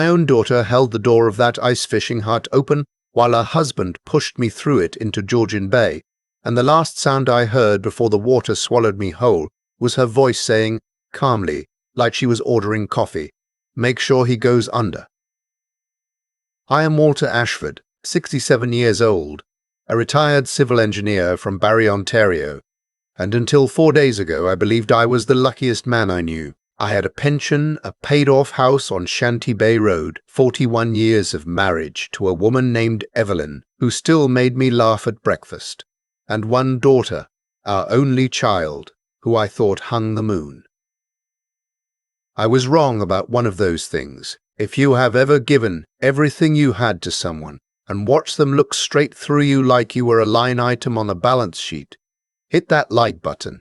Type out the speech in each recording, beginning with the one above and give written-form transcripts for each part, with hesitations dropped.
My own daughter held the door of that ice fishing hut open while her husband pushed me through it into Georgian Bay, and the last sound I heard before the water swallowed me whole was her voice saying, calmly, like she was ordering coffee, "Make sure he goes under." I am Walter Ashford, 67 years old, a retired civil engineer from Barrie, Ontario, and until 4 days ago I believed I was the luckiest man I knew. I had a pension, a paid-off house on Shanty Bay Road, 41 years of marriage to a woman named Evelyn, who still made me laugh at breakfast, and one daughter, our only child, who I thought hung the moon. I was wrong about one of those things. If you have ever given everything you had to someone and watched them look straight through you like you were a line item on a balance sheet, hit that like button.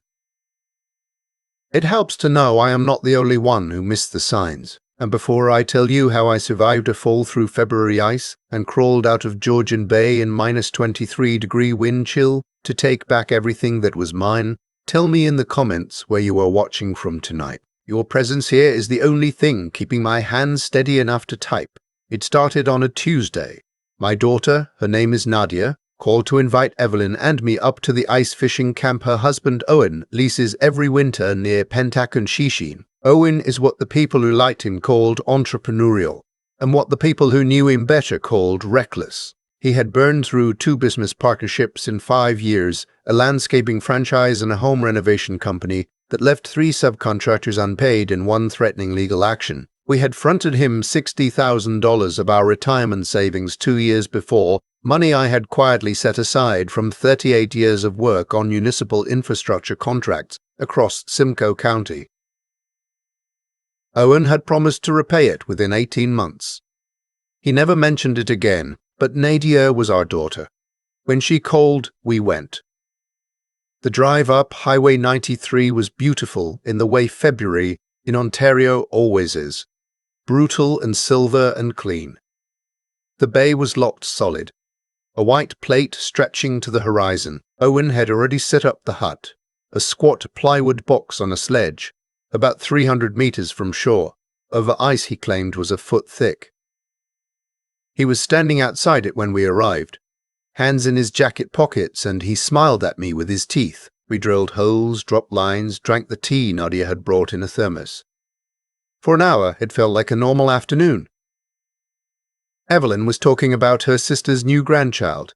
It helps to know I am not the only one who missed the signs, and before I tell you how I survived a fall through February ice and crawled out of Georgian Bay in -23-degree wind chill to take back everything that was mine, tell me in the comments where you are watching from tonight. Your presence here is the only thing keeping my hands steady enough to type. It started on a Tuesday. My daughter, her name is Nadia, called to invite Evelyn and me up to the ice fishing camp her husband Owen leases every winter near Pentakon. Owen is what the people who liked him called entrepreneurial, and what the people who knew him better called reckless. He had burned through 2 business partnerships in 5 years, a landscaping franchise and a home renovation company that left 3 subcontractors unpaid in 1 threatening legal action. We had fronted him $60,000 of our retirement savings 2 years before, money I had quietly set aside from 38 years of work on municipal infrastructure contracts across Simcoe County. Owen had promised to repay it within 18 months. He never mentioned it again, but Nadia was our daughter. When she called, we went. The drive up Highway 93 was beautiful in the way February in Ontario always is, brutal and silver and clean. The bay was locked solid, a white plate stretching to the horizon. Owen had already set up the hut, a squat plywood box on a sledge, about 300 meters from shore, over ice he claimed was a foot thick. He was standing outside it when we arrived, hands in his jacket pockets, and he smiled at me with his teeth. We drilled holes, dropped lines, drank the tea Nadia had brought in a thermos. For an hour, it felt like a normal afternoon. Evelyn was talking about her sister's new grandchild.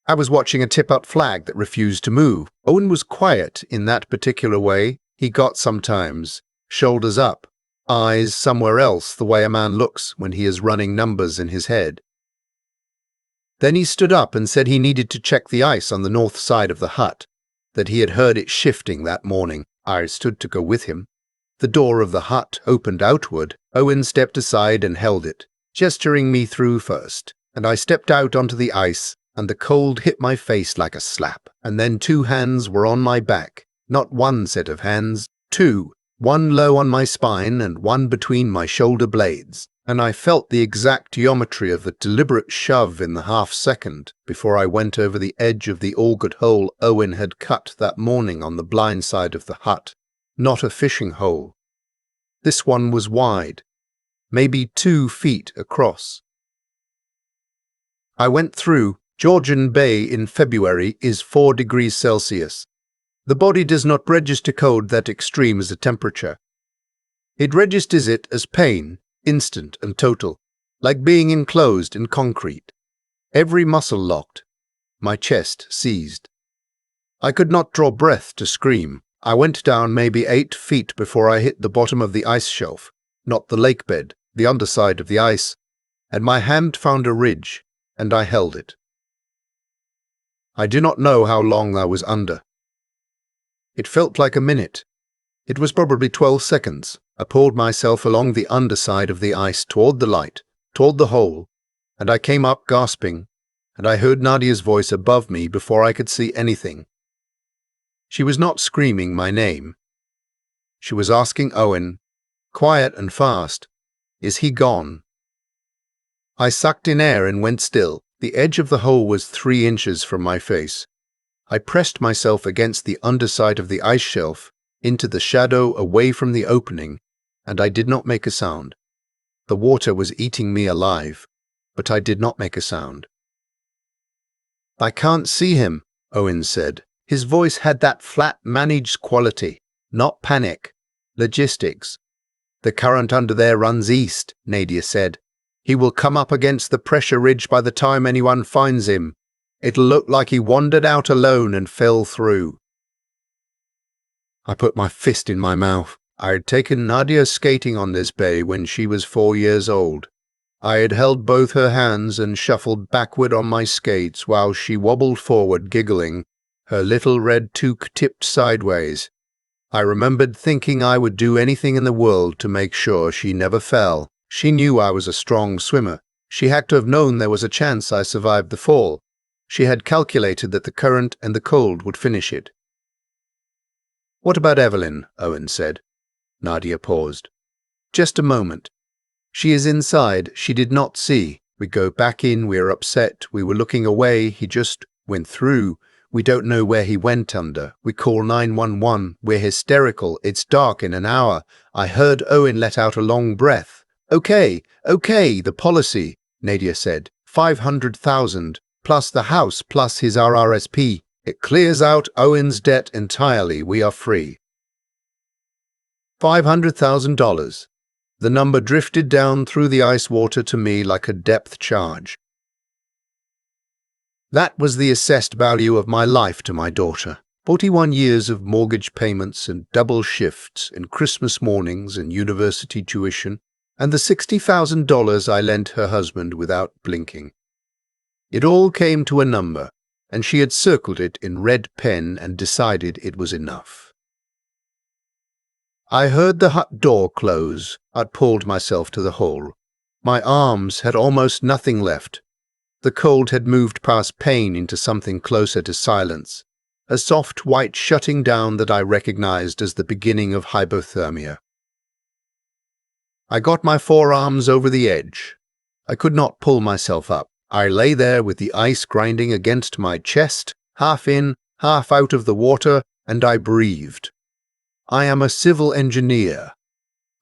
I was watching a tip-up flag that refused to move. Owen was quiet in that particular way he got sometimes, shoulders up, eyes somewhere else, the way a man looks when he is running numbers in his head. Then he stood up and said he needed to check the ice on the north side of the hut, that he had heard it shifting that morning. I stood to go with him. The door of the hut opened outward. Owen stepped aside and held it, gesturing me through first, and I stepped out onto the ice, and the cold hit my face like a slap. And then 2 hands were on my back, not 1 set of hands, 2, 1 low on my spine and 1 between my shoulder blades, and I felt the exact geometry of the deliberate shove in the half-second before I went over the edge of the augured hole Owen had cut that morning on the blind side of the hut. Not a fishing hole. This one was wide, maybe 2 feet across. I went through. Georgian Bay in February is 4 degrees Celsius. The body does not register cold that extreme as a temperature. It registers it as pain, instant and total, like being enclosed in concrete. Every muscle locked, my chest seized. I could not draw breath to scream. I went down maybe 8 feet before I hit the bottom of the ice shelf, not the lake bed, the underside of the ice, and my hand found a ridge, and I held it. I do not know how long I was under. It felt like a minute. It was probably 12 seconds. I pulled myself along the underside of the ice toward the light, toward the hole, and I came up gasping, and I heard Nadia's voice above me before I could see anything. She was not screaming my name. She was asking Owen, quiet and fast, "Is he gone?" I sucked in air and went still. The edge of the hole was 3 inches from my face. I pressed myself against the underside of the ice shelf, into the shadow away from the opening, and I did not make a sound. The water was eating me alive, but I did not make a sound. "I can't see him," Owen said. His voice had that flat, managed quality, not panic, logistics. "The current under there runs east," Nadia said. "He will come up against the pressure ridge by the time anyone finds him. It'll look like he wandered out alone and fell through." I put my fist in my mouth. I had taken Nadia skating on this bay when she was 4 years old. I had held both her hands and shuffled backward on my skates while she wobbled forward giggling, her little red toque tipped sideways. I remembered thinking I would do anything in the world to make sure she never fell. She knew I was a strong swimmer. She had to have known there was a chance I survived the fall. She had calculated that the current and the cold would finish it. "What about Evelyn?" Owen said. Nadia paused. "Just a moment. She is inside. She did not see. We go back in. We are upset. We were looking away. He just went through. We don't know where he went under. We call 911. We're hysterical. It's dark in an hour." I heard Owen let out a long breath. Okay, the policy," Nadia said. 500,000, plus the house, plus his RRSP. It clears out Owen's debt entirely. We are free." $500,000. The number drifted down through the ice water to me like a depth charge. That was the assessed value of my life to my daughter. 41 years of mortgage payments and double shifts and Christmas mornings and university tuition, and the $60,000 I lent her husband without blinking. It all came to a number, and she had circled it in red pen and decided it was enough. I heard the hut door close. I'd pulled myself to the hole. My arms had almost nothing left. The cold had moved past pain into something closer to silence, a soft white shutting down that I recognized as the beginning of hypothermia. I got my forearms over the edge. I could not pull myself up. I lay there with the ice grinding against my chest, half in, half out of the water, and I breathed. I am a civil engineer.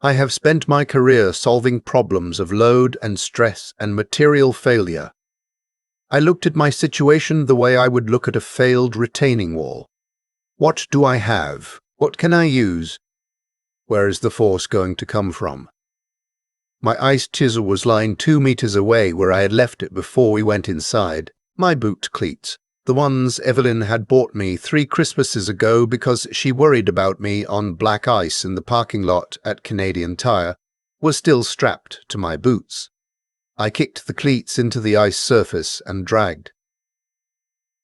I have spent my career solving problems of load and stress and material failure. I looked at my situation the way I would look at a failed retaining wall. What do I have? What can I use? Where is the force going to come from? My ice chisel was lying 2 meters away where I had left it before we went inside. My boot cleats, the ones Evelyn had bought me 3 Christmases ago because she worried about me on black ice in the parking lot at Canadian Tire, were still strapped to my boots. I kicked the cleats into the ice surface and dragged.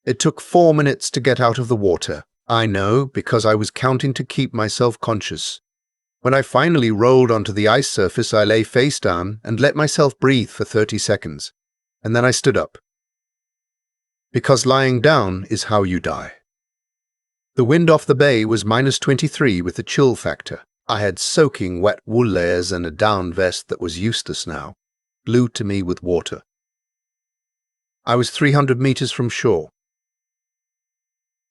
It took 4 minutes to get out of the water. I know, because I was counting to keep myself conscious. When I finally rolled onto the ice surface, I lay face down and let myself breathe for 30 seconds, and then I stood up. Because lying down is how you die. The wind off the bay was -23 with a chill factor. I had soaking wet wool layers and a down vest that was useless now, glued to me with water. I was 300 meters from shore.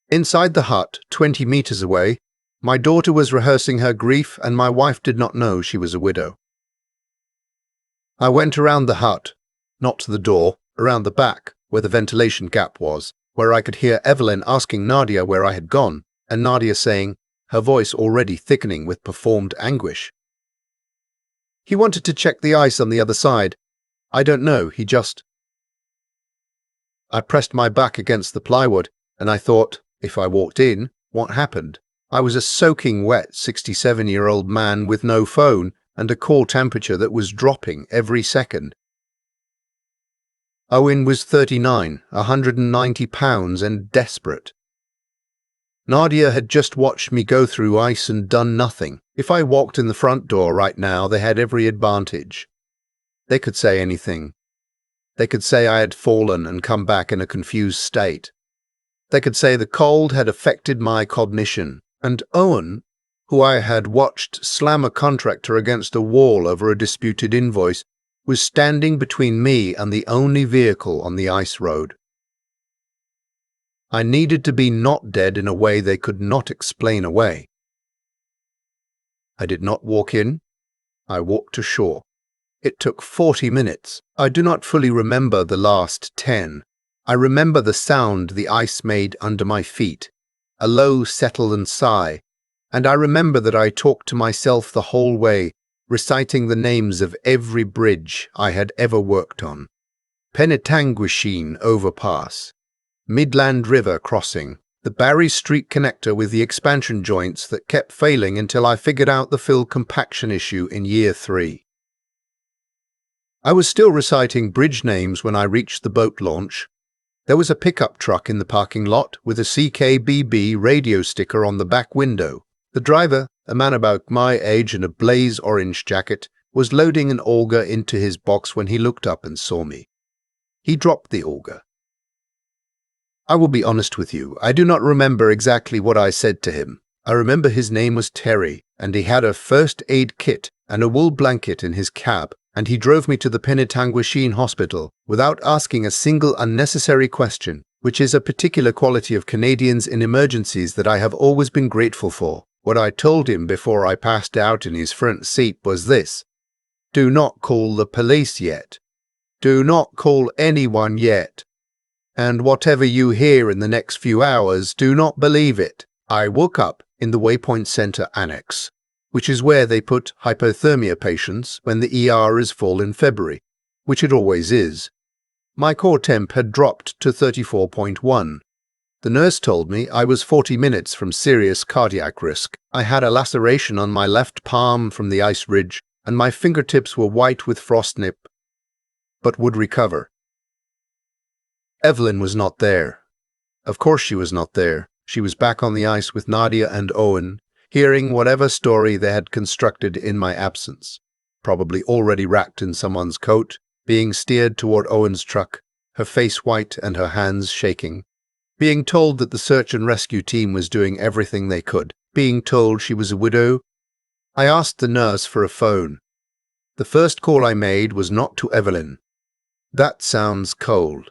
Inside the hut, 20 meters away, my daughter was rehearsing her grief, and my wife did not know she was a widow. I went around the hut, not to the door, around the back, where the ventilation gap was, where I could hear Evelyn asking Nadia where I had gone, and Nadia saying, her voice already thickening with performed anguish, "He wanted to check the ice on the other side. I don't know, he just..." I pressed my back against the plywood, and I thought, if I walked in, what happened? I was a soaking wet 67-year-old man with no phone and a core temperature that was dropping every second. Owen was 39, 190 pounds, and desperate. Nadia had just watched me go through ice and done nothing. If I walked in the front door right now, they had every advantage. They could say anything. They could say I had fallen and come back in a confused state. They could say the cold had affected my cognition. And Owen, who I had watched slam a contractor against a wall over a disputed invoice, was standing between me and the only vehicle on the ice road. I needed to be not dead in a way they could not explain away. I did not walk in. I walked to shore. It took 40 minutes. I do not fully remember the last 10. I remember the sound the ice made under my feet, a low, settled sigh, and I remember that I talked to myself the whole way, reciting the names of every bridge I had ever worked on. Penetanguishene Overpass, Midland River Crossing, the Barry Street connector with the expansion joints that kept failing until I figured out the fill compaction issue in year 3. I was still reciting bridge names when I reached the boat launch. There was a pickup truck in the parking lot with a CKBB radio sticker on the back window. The driver, a man about my age in a blaze orange jacket, was loading an auger into his box when he looked up and saw me. He dropped the auger. I will be honest with you, I do not remember exactly what I said to him. I remember his name was Terry, and he had a first aid kit and a wool blanket in his cab, and he drove me to the Penetanguishene Hospital without asking a single unnecessary question, which is a particular quality of Canadians in emergencies that I have always been grateful for. What I told him before I passed out in his front seat was this: do not call the police yet. Do not call anyone yet. And whatever you hear in the next few hours, do not believe it. I woke up in the Waypoint Center Annex, which is where they put hypothermia patients when the ER is full in February, which it always is. My core temp had dropped to 34.1. The nurse told me I was 40 minutes from serious cardiac risk. I had a laceration on my left palm from the ice ridge, and my fingertips were white with frost nip, but would recover. Evelyn was not there. Of course she was not there. She was back on the ice with Nadia and Owen, hearing whatever story they had constructed in my absence, probably already wrapped in someone's coat, being steered toward Owen's truck, her face white and her hands shaking, being told that the search and rescue team was doing everything they could, being told she was a widow. I asked the nurse for a phone. The first call I made was not to Evelyn. That sounds cold.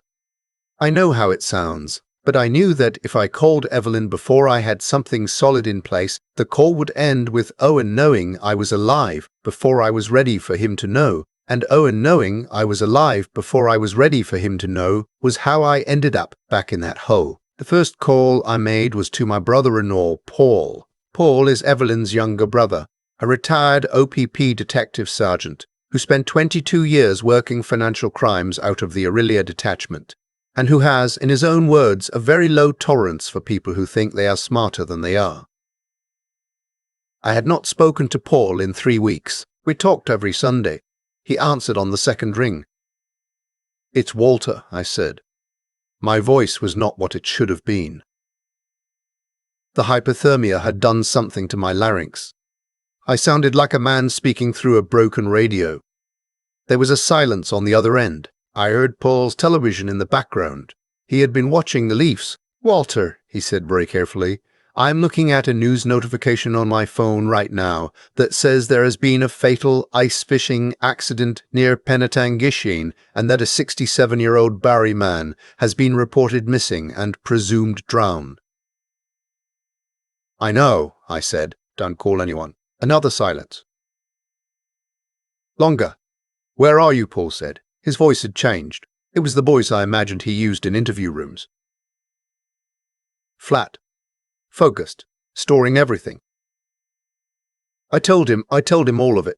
I know how it sounds, but I knew that if I called Evelyn before I had something solid in place, the call would end with Owen knowing I was alive before I was ready for him to know, and Owen knowing I was alive before I was ready for him to know was how I ended up back in that hole. The first call I made was to my brother-in-law, Paul. Paul is Evelyn's younger brother, a retired OPP detective sergeant who spent 22 years working financial crimes out of the Aurelia detachment, and who has, in his own words, a very low tolerance for people who think they are smarter than they are. I had not spoken to Paul in 3 weeks. We talked every Sunday. He answered on the second ring. "It's Walter," I said. My voice was not what it should have been. The hypothermia had done something to my larynx. I sounded like a man speaking through a broken radio. There was a silence on the other end. I heard Paul's television in the background. He had been watching the Leafs. "Walter," he said very carefully, "I'm looking at a news notification on my phone right now that says there has been a fatal ice fishing accident near Penetanguishene and that a 67-year-old Barry man has been reported missing and presumed drowned." "I know," I said. "Don't call anyone." Another silence. Longer. "Where are you?" Paul said. His voice had changed. It was the voice I imagined he used in interview rooms. Flat. Focused. Storing everything. I told him all of it.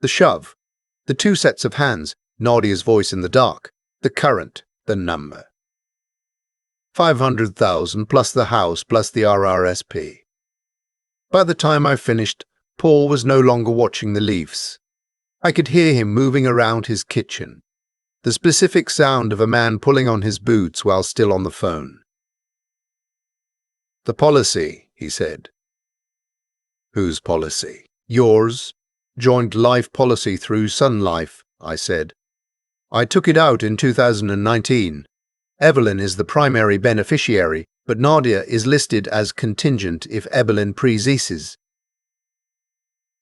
The shove. The 2 sets of hands. Nadia's voice in the dark. The current. The number. 500,000 plus the house plus the RRSP. By the time I finished, Paul was no longer watching the Leafs. I could hear him moving around his kitchen. The specific sound of a man pulling on his boots while still on the phone. "The policy," he said. "Whose policy?" "Yours. Joint life policy through Sun Life," I said. "I took it out in 2019. Evelyn is the primary beneficiary, but Nadia is listed as contingent if Evelyn predeceases."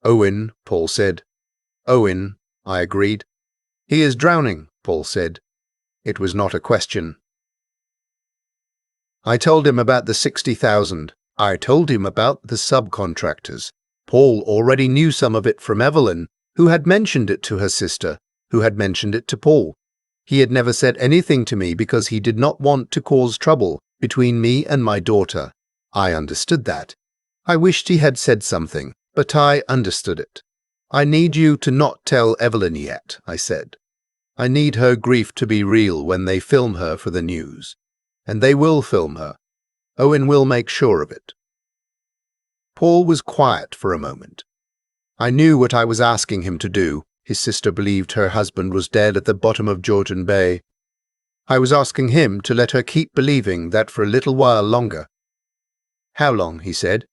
"Owen," Paul said. "Owen," I agreed. "He is drowning," Paul said. It was not a question. I told him about the 60,000. I told him about the subcontractors. Paul already knew some of it from Evelyn, who had mentioned it to her sister, who had mentioned it to Paul. He had never said anything to me because he did not want to cause trouble between me and my daughter. I understood that. I wished he had said something, but I understood it. I need you to not tell Evelyn yet, I said. I need her grief to be real when they film her for the news. And they will film her. Owen will make sure of it. Paul was quiet for a moment. I knew what I was asking him to do. His sister believed her husband was dead at the bottom of Georgian Bay. I was asking him to let her keep believing that for a little while longer. How long, he said.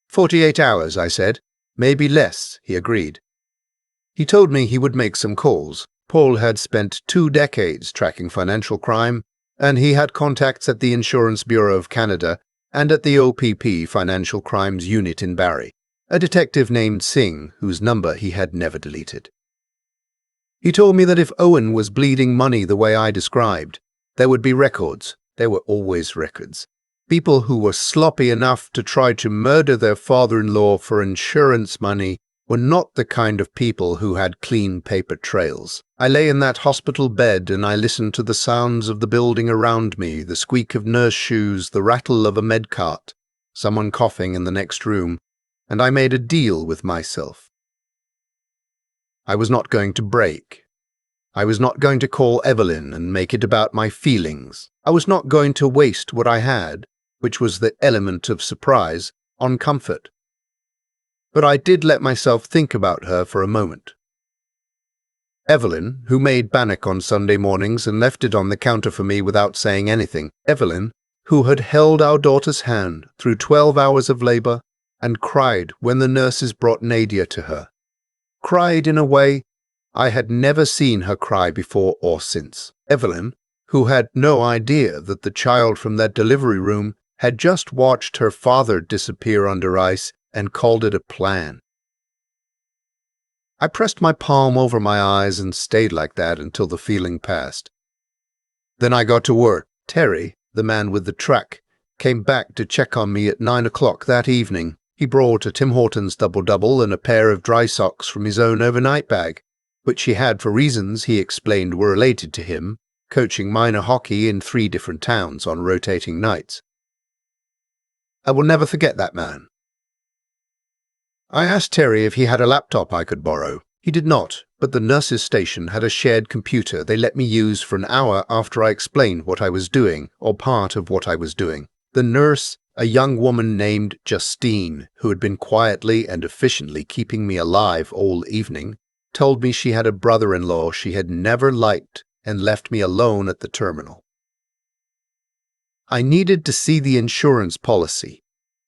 48 hours, I said. Maybe less, he agreed. He told me he would make some calls. Paul had spent 2 decades tracking financial crime, and he had contacts at the Insurance Bureau of Canada and at the OPP Financial Crimes Unit in Barrie, a detective named Singh whose number he had never deleted. He told me that if Owen was bleeding money the way I described, there would be records. There were always records. People who were sloppy enough to try to murder their father-in-law for insurance money were not the kind of people who had clean paper trails. I lay in that hospital bed and I listened to the sounds of the building around me, the squeak of nurse shoes, the rattle of a med cart, someone coughing in the next room, and I made a deal with myself. I was not going to break. I was not going to call Evelyn and make it about my feelings. I was not going to waste what I had, which was the element of surprise, on comfort. But I did let myself think about her for a moment. Evelyn, who made bannock on Sunday mornings and left it on the counter for me without saying anything. Evelyn, who had held our daughter's hand through 12 hours of labor and cried when the nurses brought Nadia to her. Cried in a way I had never seen her cry before or since. Evelyn, who had no idea that the child from that delivery room had just watched her father disappear under ice and called it a plan. I pressed my palm over my eyes and stayed like that until the feeling passed. Then I got to work. Terry, the man with the truck, came back to check on me at 9 o'clock that evening. He brought a Tim Hortons double-double and a pair of dry socks from his own overnight bag, which he had for reasons he explained were related to him, coaching minor hockey in 3 different towns on rotating nights. I will never forget that man. I asked Terry if he had a laptop I could borrow. He did not, but the nurses' station had a shared computer they let me use for an hour after I explained what I was doing, or part of what I was doing. The nurse, a young woman named Justine, who had been quietly and efficiently keeping me alive all evening, told me she had a brother-in-law she had never liked and left me alone at the terminal. I needed to see the insurance policy.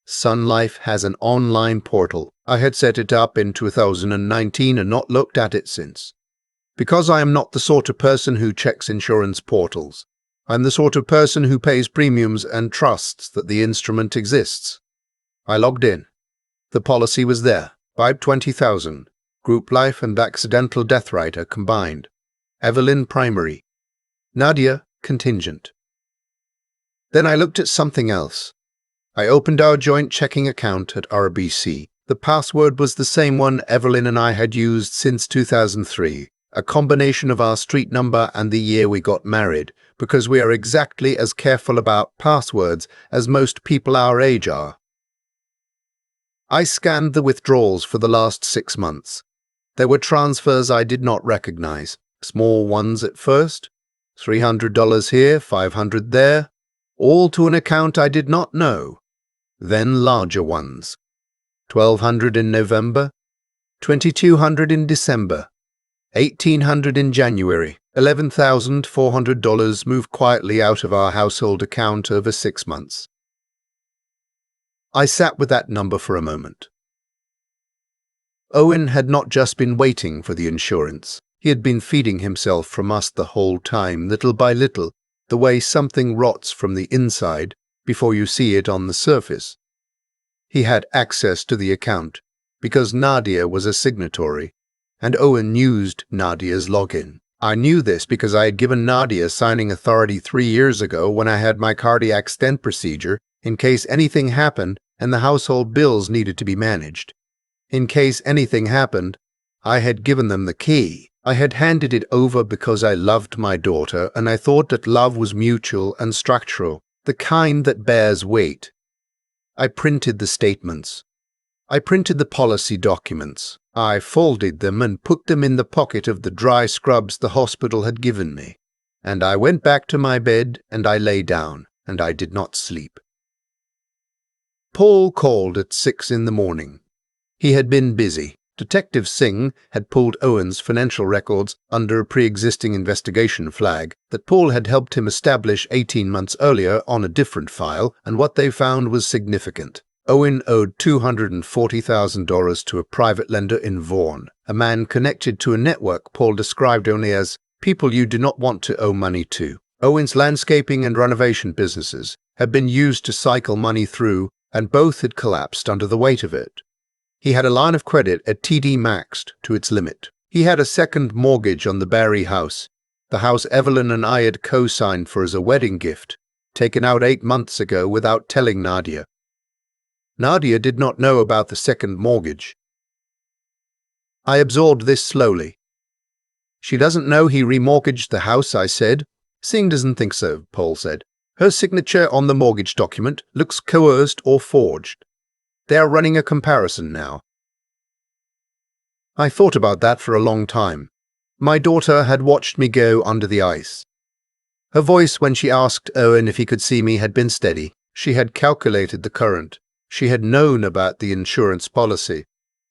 Sun Life has an online portal. I had set it up in 2019 and not looked at it since. Because I am not the sort of person who checks insurance portals. I'm the sort of person who pays premiums and trusts that the instrument exists. I logged in. The policy was there. $520,000. Group life and accidental death rider combined. Evelyn primary. Nadia contingent. Then I looked at something else. I opened our joint checking account at RBC. The password was the same one Evelyn and I had used since 2003, a combination of our street number and the year we got married, because we are exactly as careful about passwords as most people our age are. I scanned the withdrawals for the last 6 months. There were transfers I did not recognize, small ones at first, $300 here, $500 there, all to an account I did not know. Then larger ones. $1,200 in November, $2,200 in December, $1,800 in January, $11,400 moved quietly out of our household account over 6 months. I sat with that number for a moment. Owen had not just been waiting for the insurance. He had been feeding himself from us the whole time, little by little, the way something rots from the inside before you see it on the surface. He had access to the account because Nadia was a signatory, and Owen used Nadia's login. I knew this because I had given Nadia signing authority 3 years ago when I had my cardiac stent procedure in case anything happened and the household bills needed to be managed. In case anything happened, I had given them the key. I had handed it over because I loved my daughter, and I thought that love was mutual and structural, the kind that bears weight. I printed the statements. I printed the policy documents. I folded them and put them in the pocket of the dry scrubs the hospital had given me. And I went back to my bed and I lay down, and I did not sleep. Paul called at 6 in the morning. He had been busy. Detective Singh had pulled Owen's financial records under a pre-existing investigation flag that Paul had helped him establish 18 months earlier on a different file, and what they found was significant. Owen owed $240,000 to a private lender in Vaughan, a man connected to a network Paul described only as people you do not want to owe money to. Owen's landscaping and renovation businesses had been used to cycle money through, and both had collapsed under the weight of it. He had a line of credit at TD maxed to its limit. He had a second mortgage on the Barry house, the house Evelyn and I had co-signed for as a wedding gift, taken out 8 months ago without telling Nadia. Nadia did not know about the second mortgage. I absorbed this slowly. She doesn't know he remortgaged the house, I said. Singh doesn't think so, Paul said. Her signature on the mortgage document looks coerced or forged. They are running a comparison now. I thought about that for a long time. My daughter had watched me go under the ice. Her voice when she asked Owen if he could see me had been steady. She had calculated the current. She had known about the insurance policy.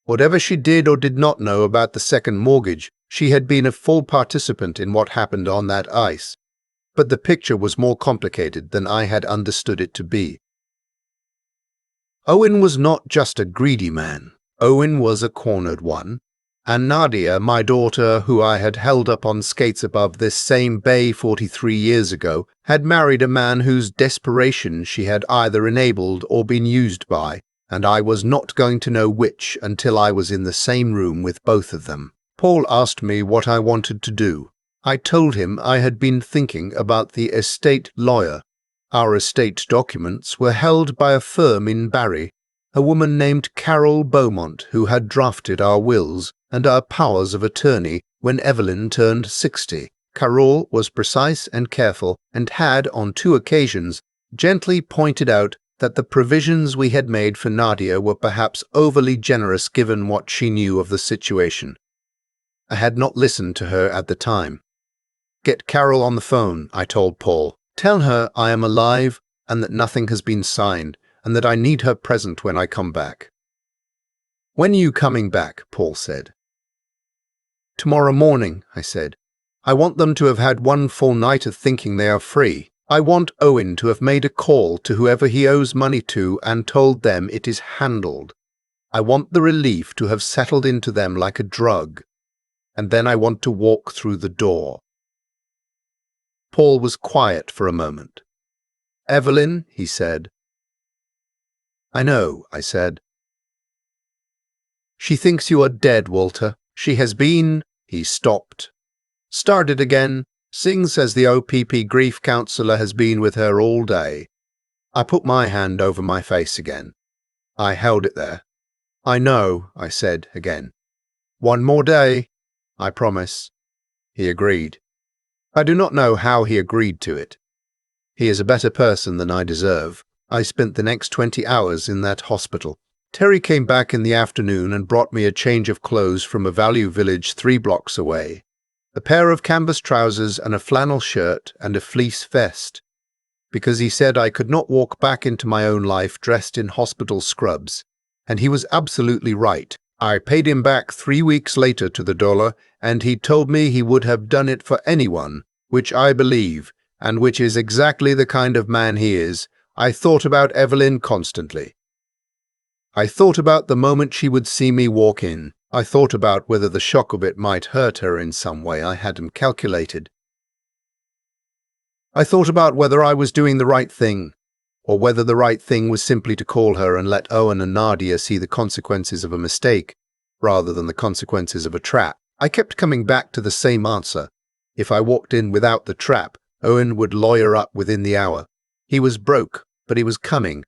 Whatever she did or did not know about the second mortgage, she had been a full participant in what happened on that ice. But the picture was more complicated than I had understood it to be. Owen was not just a greedy man. Owen was a cornered one. And Nadia, my daughter, who I had held up on skates above this same bay 43 years ago, had married a man whose desperation she had either enabled or been used by, and I was not going to know which until I was in the same room with both of them. Paul asked me what I wanted to do. I told him I had been thinking about the estate lawyer. Our estate documents were held by a firm in Barry, a woman named Carol Beaumont, who had drafted our wills and our powers of attorney when Evelyn turned 60. Carol was precise and careful, and had, on 2 occasions, gently pointed out that the provisions we had made for Nadia were perhaps overly generous given what she knew of the situation. I had not listened to her at the time. Get Carol on the phone, I told Paul. Tell her I am alive and that nothing has been signed, and that I need her present when I come back. When are you coming back? Paul said. Tomorrow morning, I said. I want them to have had 1 full night of thinking they are free. I want Owen to have made a call to whoever he owes money to and told them it is handled. I want the relief to have settled into them like a drug. And then I want to walk through the door. Paul was quiet for a moment. Evelyn, he said. I know, I said. She thinks you are dead, Walter. She has been... He stopped. Started again. Singh says the OPP grief counsellor has been with her all day. I put my hand over my face again. I held it there. I know, I said again. 1 more day, I promise. He agreed. I do not know how he agreed to it. He is a better person than I deserve. I spent the next 20 hours in that hospital. Terry came back in the afternoon and brought me a change of clothes from a value village 3 blocks away. A pair of canvas trousers and a flannel shirt and a fleece vest, because he said I could not walk back into my own life dressed in hospital scrubs. And he was absolutely right. I paid him back 3 weeks later to the dollar, and he told me he would have done it for anyone, which I believe, and which is exactly the kind of man he is. I thought about Evelyn constantly. I thought about the moment she would see me walk in. I thought about whether the shock of it might hurt her in some way I hadn't calculated. I thought about whether I was doing the right thing, or whether the right thing was simply to call her and let Owen and Nadia see the consequences of a mistake, rather than the consequences of a trap. I kept coming back to the same answer. If I walked in without the trap, Owen would lawyer up within the hour. He was broke, but he was coming,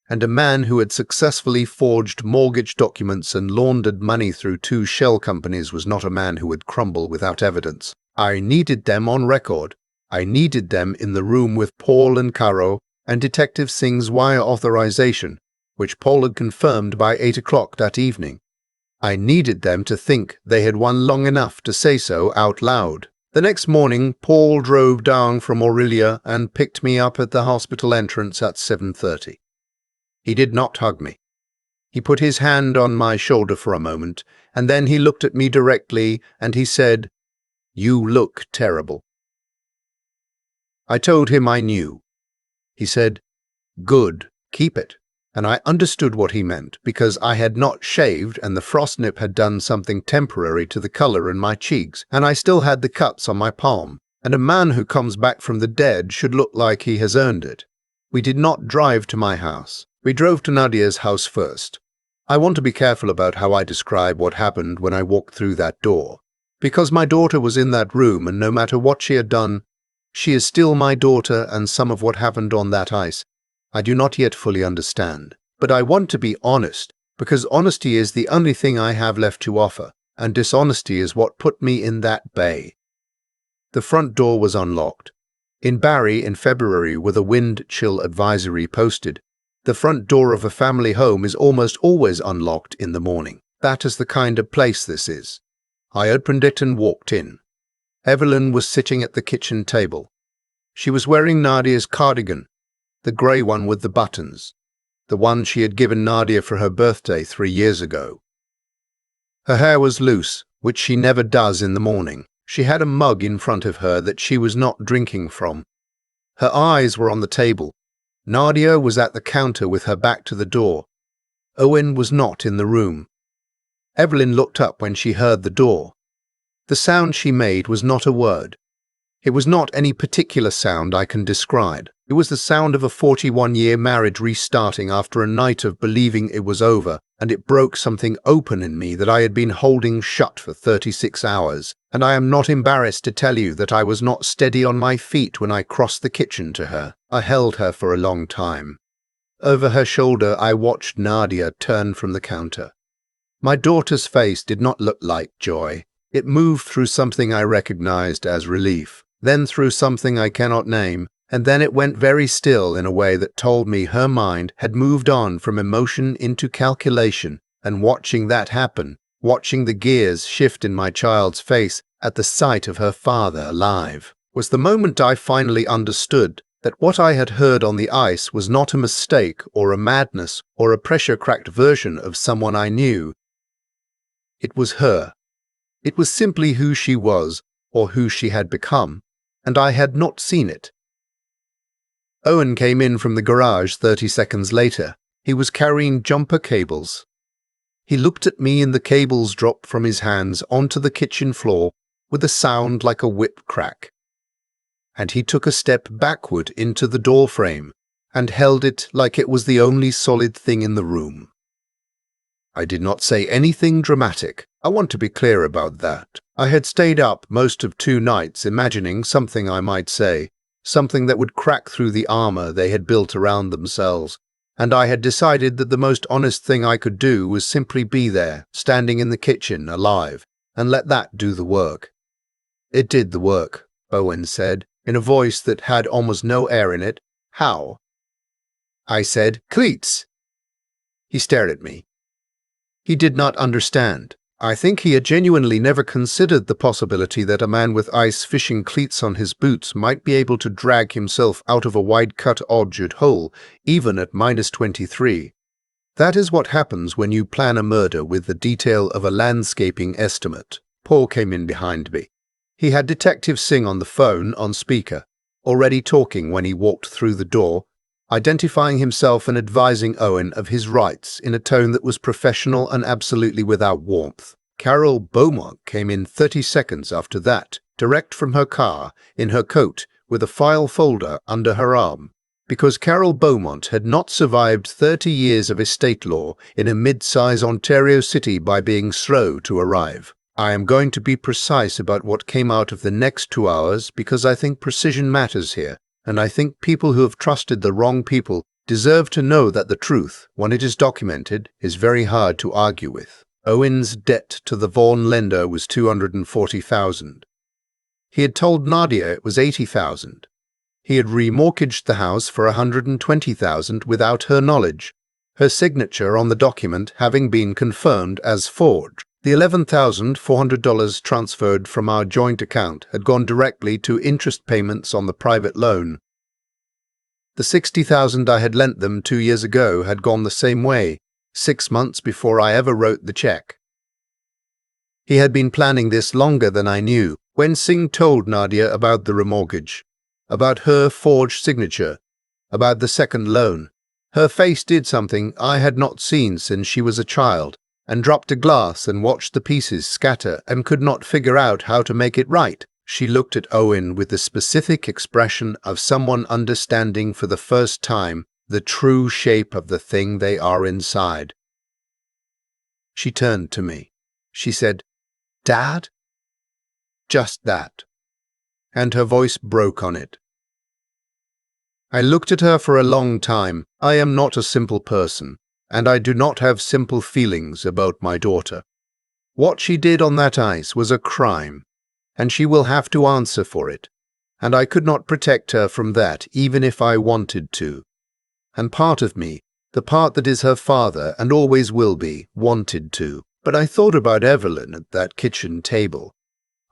and a man who had successfully forged mortgage documents and laundered money through 2 shell companies was not a man who would crumble without evidence. I needed them on record. I needed them in the room with Paul and Caro and Detective Singh's wire authorization, which Paul had confirmed by 8 o'clock that evening. I needed them to think they had won long enough to say so out loud. The next morning, Paul drove down from Aurelia and picked me up at the hospital entrance at 7:30. He did not hug me. He put his hand on my shoulder for a moment, and then he looked at me directly and he said, "You look terrible." I told him I knew. He said, "Good, keep it." And I understood what he meant, because I had not shaved and the frost nip had done something temporary to the color in my cheeks, and I still had the cuts on my palm, and a man who comes back from the dead should look like he has earned it. We did not drive to my house. We drove to Nadia's house first. I want to be careful about how I describe what happened when I walked through that door, because my daughter was in that room, and no matter what she had done, she is still my daughter, and some of what happened on that ice I do not yet fully understand. But I want to be honest, because honesty is the only thing I have left to offer, and dishonesty is what put me in that bay. The front door was unlocked. In Barrie in February, with a wind chill advisory posted, the front door of a family home is almost always unlocked in the morning. That is the kind of place this is. I opened it and walked in. Evelyn was sitting at the kitchen table. She was wearing Nadia's cardigan, the grey one with the buttons, the one she had given Nadia for her birthday 3 years ago. Her hair was loose, which she never does in the morning. She had a mug in front of her that she was not drinking from. Her eyes were on the table. Nadia was at the counter with her back to the door. Owen was not in the room. Evelyn looked up when she heard the door. The sound she made was not a word. It was not any particular sound I can describe. It was the sound of a 41-year marriage restarting after a night of believing it was over, and it broke something open in me that I had been holding shut for 36 hours, and I am not embarrassed to tell you that I was not steady on my feet when I crossed the kitchen to her. I held her for a long time. Over her shoulder I watched Nadia turn from the counter. My daughter's face did not look like joy. It moved through something I recognized as relief, then through something I cannot name, and then it went very still in a way that told me her mind had moved on from emotion into calculation, and watching that happen, watching the gears shift in my child's face at the sight of her father alive, was the moment I finally understood that what I had heard on the ice was not a mistake or a madness or a pressure-cracked version of someone I knew. It was her. It was simply who she was, or who she had become, and I had not seen it. Owen came in from the garage 30 seconds later. He was carrying jumper cables. He looked at me and the cables dropped from his hands onto the kitchen floor with a sound like a whip crack. And he took a step backward into the door frame and held it like it was the only solid thing in the room. I did not say anything dramatic. I want to be clear about that. I had stayed up most of 2 nights imagining something I might say, something that would crack through the armor they had built around themselves, and I had decided that the most honest thing I could do was simply be there, standing in the kitchen, alive, and let that do the work. It did the work, Owen said, in a voice that had almost no air in it. How? I said, "Cleats." He stared at me. He did not understand. I think he had genuinely never considered the possibility that a man with ice fishing cleats on his boots might be able to drag himself out of a wide-cut orchard hole, even at -23. That is what happens when you plan a murder with the detail of a landscaping estimate. Paul came in behind me. He had Detective Singh on the phone on speaker, already talking when he walked through the door, identifying himself and advising Owen of his rights in a tone that was professional and absolutely without warmth. Carol Beaumont came in 30 seconds after that, direct from her car, in her coat, with a file folder under her arm, because Carol Beaumont had not survived 30 years of estate law in a mid-size Ontario city by being slow to arrive. I am going to be precise about what came out of the next 2 hours because I think precision matters here. And I think people who have trusted the wrong people deserve to know that the truth, when it is documented, is very hard to argue with. Owen's debt to the Vaughan lender was $240,000. He had told Nadia it was $80,000. He had remortgaged the house for $120,000 without her knowledge, her signature on the document having been confirmed as forged. The $11,400 transferred from our joint account had gone directly to interest payments on the private loan. The $60,000 I had lent them 2 years ago had gone the same way, 6 months before I ever wrote the check. He had been planning this longer than I knew. When Singh told Nadia about the remortgage, about her forged signature, about the second loan, her face did something I had not seen since she was a child, and dropped a glass and watched the pieces scatter and could not figure out how to make it right. She looked at Owen with the specific expression of someone understanding for the first time the true shape of the thing they are inside. She turned to me. She said, "Dad?" Just that. And her voice broke on it. I looked at her for a long time. I am not a simple person, and I do not have simple feelings about my daughter. What she did on that ice was a crime, and she will have to answer for it, and I could not protect her from that even if I wanted to. And part of me, the part that is her father and always will be, wanted to. But I thought about Evelyn at that kitchen table.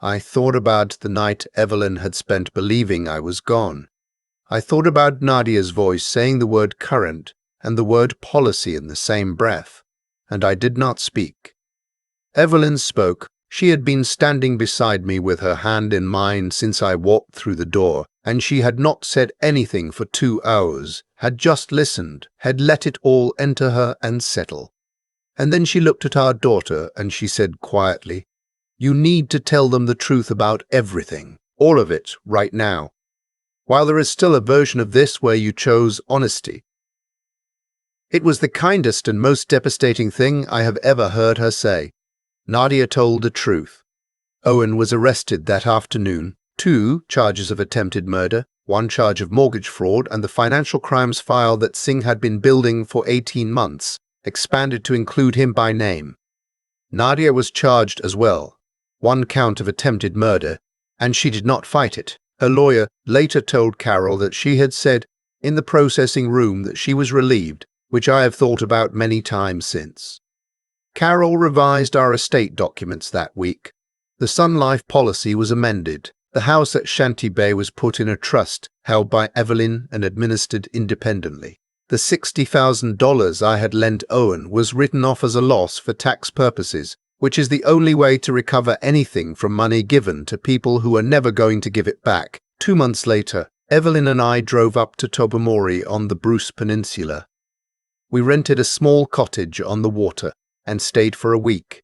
I thought about the night Evelyn had spent believing I was gone. I thought about Nadia's voice saying the word current and the word policy in the same breath, and I did not speak. Evelyn spoke. She had been standing beside me with her hand in mine since I walked through the door, and she had not said anything for 2 hours, had just listened, had let it all enter her and settle. And then she looked at our daughter and she said quietly, "You need to tell them the truth about everything, all of it, right now. While there is still a version of this where you chose honesty." It was the kindest and most devastating thing I have ever heard her say. Nadia told the truth. Owen was arrested that afternoon. 2 charges of attempted murder, 1 charge of mortgage fraud, and the financial crimes file that Singh had been building for 18 months, expanded to include him by name. Nadia was charged as well, 1 count of attempted murder, and she did not fight it. Her lawyer later told Carol that she had said in the processing room that she was relieved, which I have thought about many times since. Carol revised our estate documents that week. The Sun Life policy was amended. The house at Shanty Bay was put in a trust held by Evelyn and administered independently. The $60,000 I had lent Owen was written off as a loss for tax purposes, which is the only way to recover anything from money given to people who are never going to give it back. 2 months later, Evelyn and I drove up to Tobermory on the Bruce Peninsula. We rented a small cottage on the water and stayed for a week.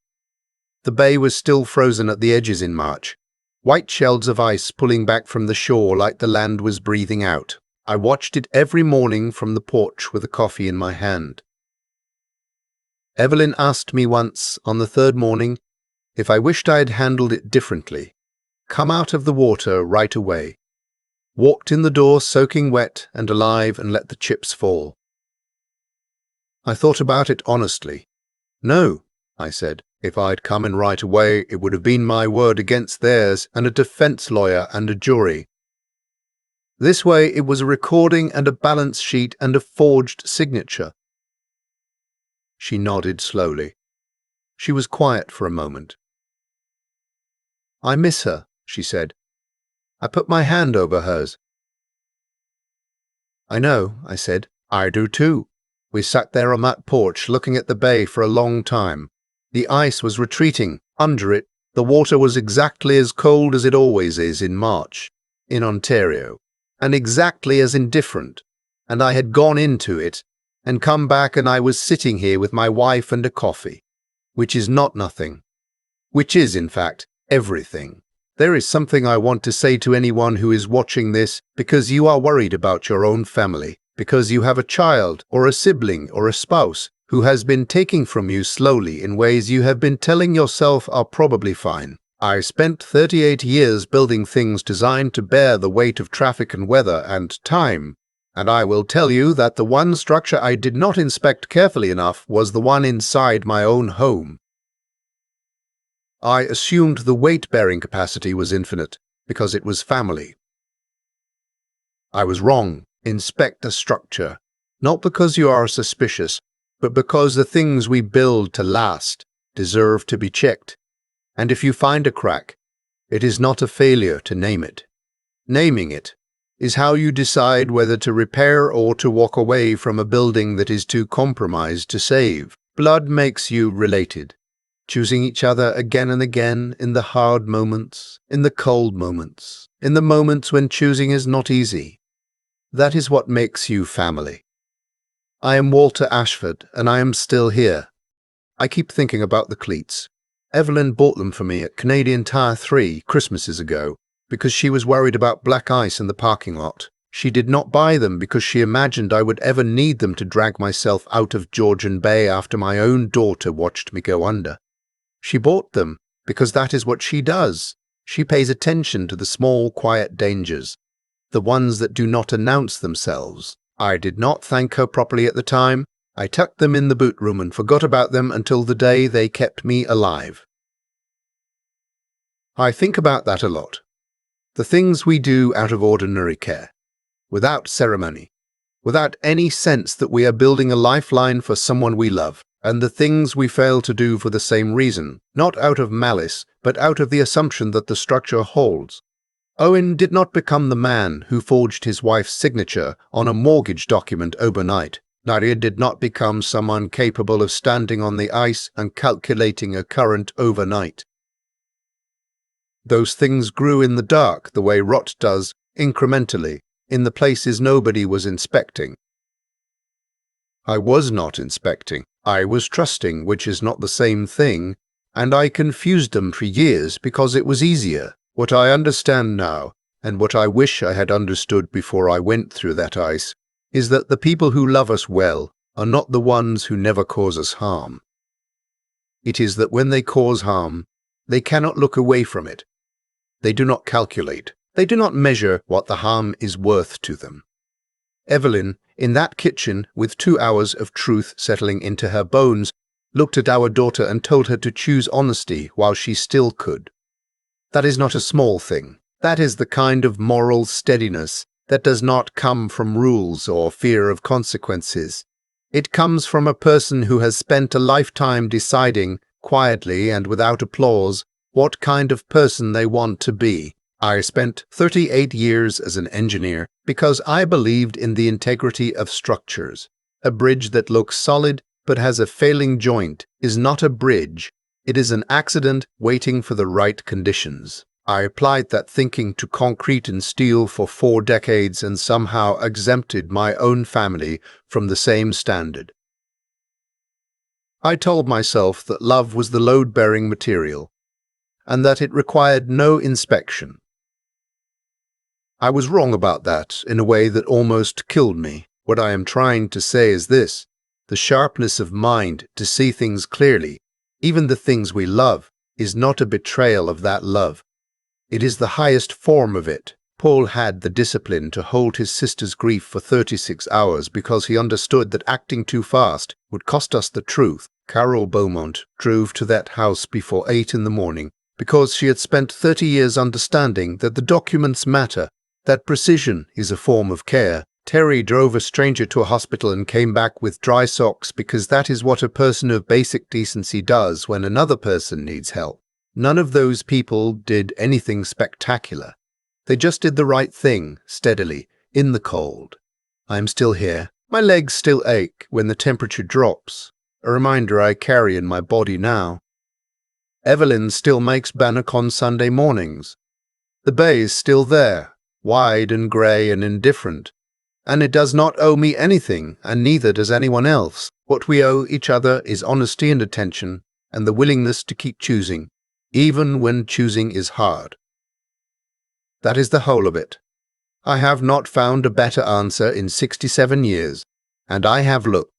The bay was still frozen at the edges in March, white shelves of ice pulling back from the shore like the land was breathing out. I watched it every morning from the porch with a coffee in my hand. Evelyn asked me once, on the 3rd morning, if I wished I had handled it differently. Come out of the water right away. Walked in the door soaking wet and alive and let the chips fall. I thought about it honestly. "No," I said. "If I'd come in right away, it would have been my word against theirs and a defense lawyer and a jury. This way it was a recording and a balance sheet and a forged signature." She nodded slowly. She was quiet for a moment. "I miss her," she said. I put my hand over hers. "I know," I said. "I do too." We sat there on that porch looking at the bay for a long time. The ice was retreating. Under it, the water was exactly as cold as it always is in March, in Ontario, and exactly as indifferent. And I had gone into it and come back, and I was sitting here with my wife and a coffee, which is not nothing, which is, in fact, everything. There is something I want to say to anyone who is watching this, because you are worried about your own family, because you have a child or a sibling or a spouse who has been taking from you slowly in ways you have been telling yourself are probably fine. I spent 38 years building things designed to bear the weight of traffic and weather and time. And I will tell you that the one structure I did not inspect carefully enough was the one inside my own home. I assumed the weight-bearing capacity was infinite because it was family. I was wrong. Inspect a structure, not because you are suspicious, but because the things we build to last deserve to be checked. And if you find a crack, it is not a failure to name it. Naming it is how you decide whether to repair or to walk away from a building that is too compromised to save. Blood makes you related, choosing each other again and again in the hard moments, in the cold moments, in the moments when choosing is not easy. That is what makes you family. I am Walter Ashford, and I am still here. I keep thinking about the cleats. Evelyn bought them for me at Canadian Tire 3 Christmases ago because she was worried about black ice in the parking lot. She did not buy them because she imagined I would ever need them to drag myself out of Georgian Bay after my own daughter watched me go under. She bought them because that is what she does. She pays attention to the small, quiet dangers, the ones that do not announce themselves. I did not thank her properly at the time. I tucked them in the boot room and forgot about them until the day they kept me alive. I think about that a lot. The things we do out of ordinary care, without ceremony, without any sense that we are building a lifeline for someone we love, and the things we fail to do for the same reason, not out of malice, but out of the assumption that the structure holds. Owen did not become the man who forged his wife's signature on a mortgage document overnight. Nadia did not become someone capable of standing on the ice and calculating a current overnight. Those things grew in the dark the way rot does, incrementally, in the places nobody was inspecting. I was not inspecting. I was trusting, which is not the same thing, and I confused them for years because it was easier. What I understand now, and what I wish I had understood before I went through that ice, is that the people who love us well are not the ones who never cause us harm. It is that when they cause harm, they cannot look away from it. They do not calculate. They do not measure what the harm is worth to them. Evelyn, in that kitchen, with 2 hours of truth settling into her bones, looked at our daughter and told her to choose honesty while she still could. That is not a small thing. That is the kind of moral steadiness that does not come from rules or fear of consequences. It comes from a person who has spent a lifetime deciding, quietly and without applause, what kind of person they want to be. I spent 38 years as an engineer because I believed in the integrity of structures. A bridge that looks solid but has a failing joint is not a bridge. It is an accident waiting for the right conditions. I applied that thinking to concrete and steel for 4 decades and somehow exempted my own family from the same standard. I told myself that love was the load-bearing material, and that it required no inspection. I was wrong about that in a way that almost killed me. What I am trying to say is this: the sharpness of mind to see things clearly, even the things we love, is not a betrayal of that love. It is the highest form of it. Paul had the discipline to hold his sister's grief for 36 hours because he understood that acting too fast would cost us the truth. Carol Beaumont drove to that house before 8 in the morning because she had spent 30 years understanding that the documents matter, that precision is a form of care. Terry drove a stranger to a hospital and came back with dry socks because that is what a person of basic decency does when another person needs help. None of those people did anything spectacular. They just did the right thing, steadily, in the cold. I am still here. My legs still ache when the temperature drops, a reminder I carry in my body now. Evelyn still makes bannock on Sunday mornings. The bay is still there, wide and grey and indifferent, and it does not owe me anything, and neither does anyone else. What we owe each other is honesty and attention, and the willingness to keep choosing, even when choosing is hard. That is the whole of it. I have not found a better answer in 67 years, and I have looked.